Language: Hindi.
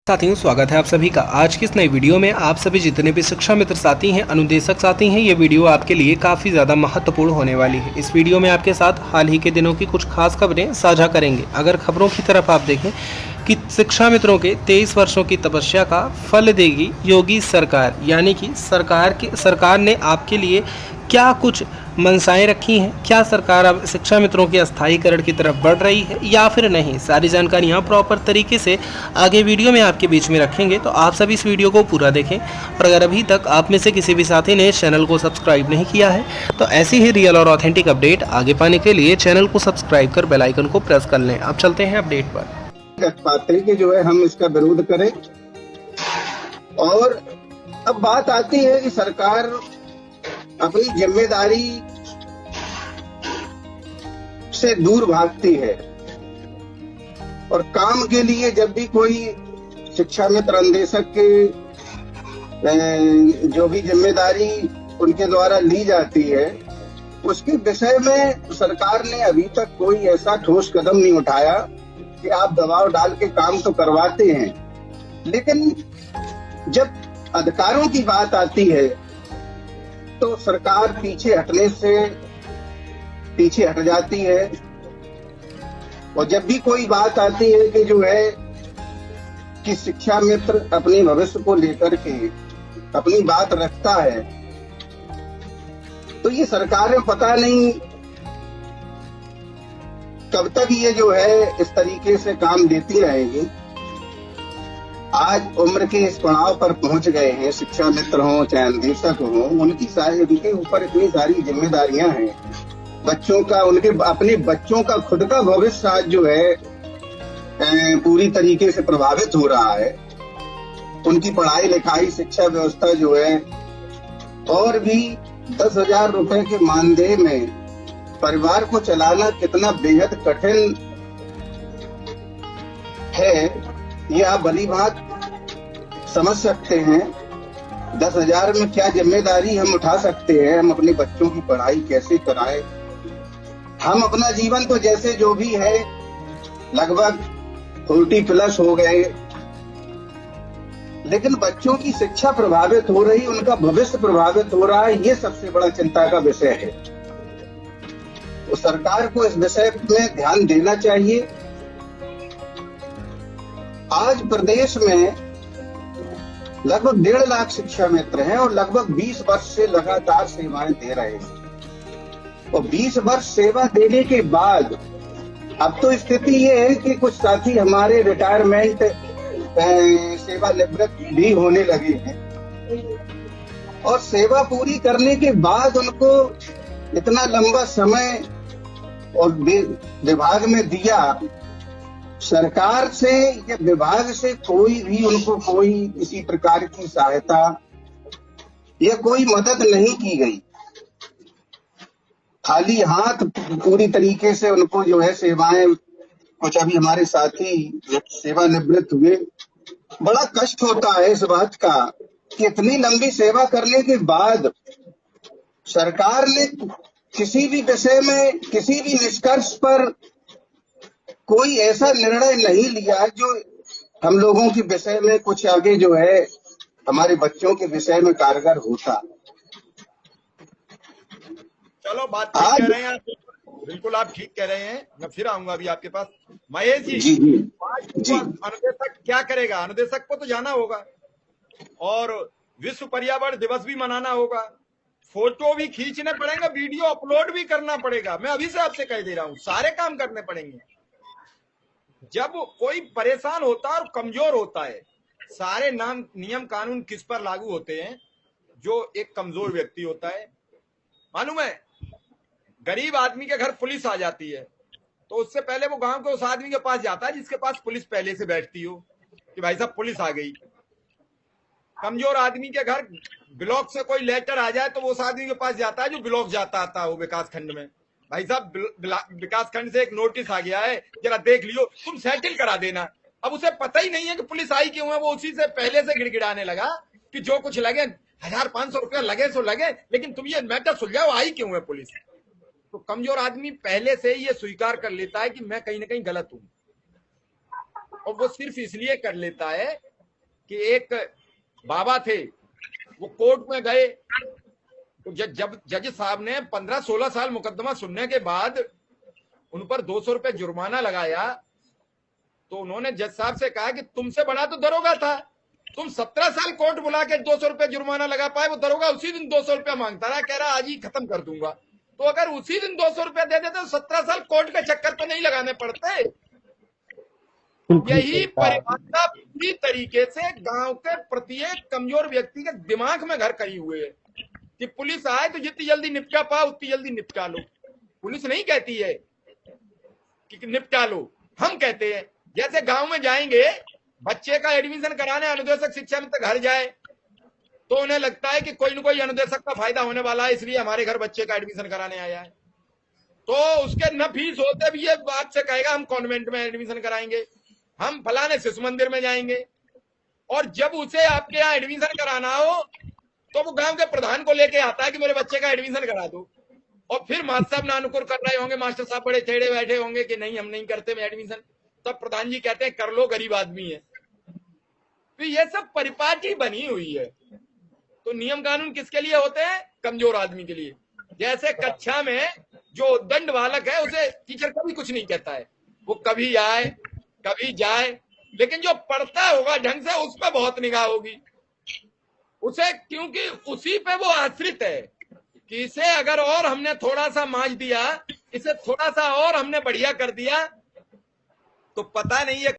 साथियों, स्वागत है आप सभी का आज की इस नई वीडियो में। आप सभी जितने भी शिक्षा मित्र साथी हैं, अनुदेशक साथी हैं, ये वीडियो आपके लिए काफ़ी ज़्यादा महत्वपूर्ण होने वाली है। इस वीडियो में आपके साथ हाल ही के दिनों की कुछ खास खबरें साझा करेंगे। अगर खबरों की तरफ आप देखें कि शिक्षा मित्रों के 23 वर्षों की तपस्या का फल देगी योगी सरकार, यानी कि सरकार ने आपके लिए क्या कुछ मनसाएं रखी हैं, क्या सरकार अब शिक्षा मित्रों के अस्थायीकरण की तरफ बढ़ रही है या फिर नहीं, सारी जानकारियां प्रॉपर तरीके से आगे वीडियो में आपके बीच में रखेंगे। तो आप सभी इस वीडियो को पूरा देखें। और अगर अभी तक आप में से किसी भी साथी ने इस चैनल को सब्सक्राइब नहीं किया है तो ऐसी ही रियल और ऑथेंटिक अपडेट आगे पाने के लिए चैनल को सब्सक्राइब कर बेल आइकन को प्रेस कर लें। अब चलते हैं अपडेट पर। पाते कि जो है हम इसका विरोध करें। और अब बात आती है कि सरकार अपनी जिम्मेदारी से दूर भागती है और काम के लिए जब भी कोई शिक्षा मित्र अनुदेशक के जो भी जिम्मेदारी उनके द्वारा ली जाती है उसके विषय में सरकार ने अभी तक कोई ऐसा ठोस कदम नहीं उठाया कि आप दबाव डाल के काम तो करवाते हैं, लेकिन जब अधिकारों की बात आती है तो सरकार पीछे हट जाती है। और जब भी कोई बात आती है कि जो है कि शिक्षा मित्र अपने भविष्य को लेकर के अपनी बात रखता है तो ये सरकारें पता नहीं कब तक ये जो है इस तरीके से काम देती रहेगी। आज उम्र के इस पड़ाव पर पहुंच गए हैं, शिक्षा मित्र हों चाहे अनुदेशक हों, उनके ऊपर इतनी सारी जिम्मेदारियां हैं। बच्चों का, उनके अपने बच्चों का खुद का भविष्य आज जो है पूरी तरीके से प्रभावित हो रहा है। उनकी पढ़ाई लिखाई शिक्षा व्यवस्था जो है, और भी 10,000 रुपए के मानदेय में परिवार को चलाना कितना बेहद कठिन है, ये आप भली बात समझ सकते हैं। 10,000 में क्या जिम्मेदारी हम उठा सकते हैं, हम अपने बच्चों की पढ़ाई कैसे कराएं। हम अपना जीवन तो जैसे जो भी है लगभग 40+ हो गए, लेकिन बच्चों की शिक्षा प्रभावित हो रही, उनका भविष्य प्रभावित हो रहा है, ये सबसे बड़ा चिंता का विषय है। तो सरकार को इस विषय में ध्यान देना चाहिए। आज प्रदेश में लगभग 1.5 लाख शिक्षा मित्र हैं और लगभग 20 वर्ष से लगातार सेवाएं दे रहे हैं। और 20 वर्ष सेवा देने के बाद अब तो स्थिति ये है कि कुछ साथी हमारे रिटायरमेंट सेवानिवृत्त भी होने लगे हैं और सेवा पूरी करने के बाद उनको इतना लंबा समय और विभाग में दिया, सरकार से या विभाग से कोई भी उनको कोई इसी प्रकार की सहायता या कोई मदद नहीं की गई। खाली हाथ पूरी तरीके से उनको जो है सेवाएं, कुछ अभी हमारे साथी सेवानिवृत्त हुए, बड़ा कष्ट होता है इस बात का कि इतनी लंबी सेवा करने के बाद सरकार ने किसी भी विषय में, किसी भी निष्कर्ष पर कोई ऐसा निर्णय नहीं लिया जो हम लोगों के विषय में कुछ आगे जो है हमारे बच्चों के विषय में कारगर होता। चलो, बात ठीक कह रहे हैं आप, बिल्कुल आप ठीक कह रहे हैं। मैं फिर आऊंगा अभी आपके पास। महेश जी, जी। अनुदेशक क्या करेगा? अनुदेशक को तो जाना होगा और विश्व पर्यावरण दिवस भी मनाना होगा, फोटो भी खींचने पड़ेंगे, वीडियो अपलोड भी करना पड़ेगा। मैं अभी से आपसे कह दे रहा हूं, सारे काम करने पड़ेंगे। जब कोई परेशान होता है और कमजोर होता है, सारे नियम कानून किस पर लागू होते हैं? जो एक कमजोर व्यक्ति होता है। मालूम है, गरीब आदमी के घर पुलिस आ जाती है तो उससे पहले वो गांव के उस आदमी के पास जाता है जिसके पास पुलिस पहले से बैठती हो कि भाई साहब पुलिस आ गई। कमजोर आदमी के घर ब्लॉक से कोई लेटर आ जाए तो वो उस आदमी के पास जाता है जो ब्लॉक जाता आता है, वो विकास खंड में, भाई साहब विकास खंड से एक नोटिस आ गया है, जरा देख लियो, तुम सेटल करा देना। अब उसे पता ही नहीं है कि पुलिस आई क्यों है, वो उसी से पहले से गिड़गिड़ाने लगा कि जो कुछ लगे 1,500 रुपया लगे सो लगे, लेकिन तुम ये मैटर सुलझाओ, आई क्यों है पुलिस। तो कमजोर आदमी पहले से ही ये स्वीकार कर लेता है कि मैं कहीं ना कहीं गलत हूं, और वो सिर्फ इसलिए कर लेता है कि एक बाबा थे, वो कोर्ट में गए तो जब जज साहब ने 15-16 साल मुकदमा सुनने के बाद उन पर 200 रुपए जुर्माना लगाया, तो उन्होंने जज साहब से कहा कि तुमसे बड़ा तो दरोगा था, तुम 17 साल कोर्ट बुला के 200 रुपए जुर्माना लगा पाए। वो दरोगा उसी दिन 200 रुपया मांगता रहा, कह रहा आज ही खत्म कर दूंगा। तो अगर उसी दिन 200 रुपया दे देते तो 17 साल कोर्ट के चक्कर तो नहीं लगाने पड़ते। यही परिभाषा पूरी तरीके से गांव के प्रत्येक कमजोर व्यक्ति के दिमाग में घर करी हुए है कि पुलिस आए तो जितनी जल्दी निपटा पाओ उतनी जल्दी निपटा लो। पुलिस नहीं कहती है कि निपटा लो, हम कहते हैं। जैसे गांव में जाएंगे, बच्चे का एडमिशन कराने अनुदेशक शिक्षा मित्र घर जाए तो उन्हें लगता है कि कोई न कोई अनुदेशक का फायदा होने वाला है, इसलिए हमारे घर बच्चे का एडमिशन कराने आया है। तो उसके न फीस होते भी ये बात से कहेगा हम कॉन्वेंट में एडमिशन कराएंगे, हम फलाने शिशु मंदिर में जाएंगे। और जब उसे आपके यहाँ एडमिशन कराना हो तो वो गांव के प्रधान को लेके आता है कि मेरे बच्चे का एडमिशन करा दो। और फिर मास्टर साहब नानुकुर कर रहे होंगे, मास्टर साहब बड़े टेढ़े बैठे होंगे कि नहीं हम नहीं करते मैं एडमिशन। तब प्रधान जी कहते हैं कर लो, गरीब आदमी है। तो ये सब परिपाटी बनी हुई है। तो नियम कानून किसके लिए होते हैं? कमजोर आदमी के लिए। जैसे कक्षा में जो दंड बालक है उसे टीचर कभी कुछ नहीं कहता है, वो कभी आए कभी जाए, लेकिन जो पढ़ता होगा ढंग से उस पर बहुत निगाह होगी उसे, क्योंकि उसी पे वो आश्रित है कि इसे अगर और हमने थोड़ा सा मांझ दिया, इसे थोड़ा सा और हमने बढ़िया कर दिया तो पता नहीं है